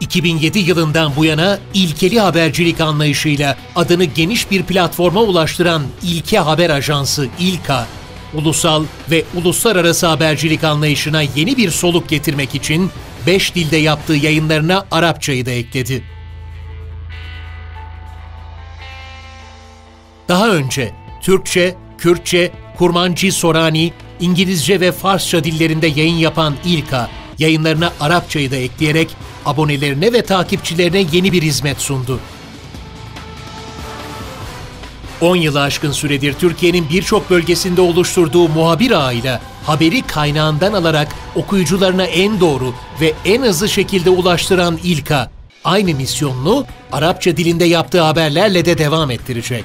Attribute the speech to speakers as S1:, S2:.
S1: 2007 yılından bu yana ilkeli habercilik anlayışıyla adını geniş bir platforma ulaştıran İlke Haber Ajansı İLKA, ulusal ve uluslararası habercilik anlayışına yeni bir soluk getirmek için 5 dilde yaptığı yayınlarına Arapçayı da ekledi. Daha önce Türkçe, Kürtçe, Kurmanci Sorani, İngilizce ve Farsça dillerinde yayın yapan İLKA, yayınlarına Arapçayı da ekleyerek abonelerine ve takipçilerine yeni bir hizmet sundu. 10 yılı aşkın süredir Türkiye'nin birçok bölgesinde oluşturduğu muhabir ağıyla haberi kaynağından alarak okuyucularına en doğru ve en hızlı şekilde ulaştıran İLKA, aynı misyonunu Arapça dilinde yaptığı haberlerle de devam ettirecek.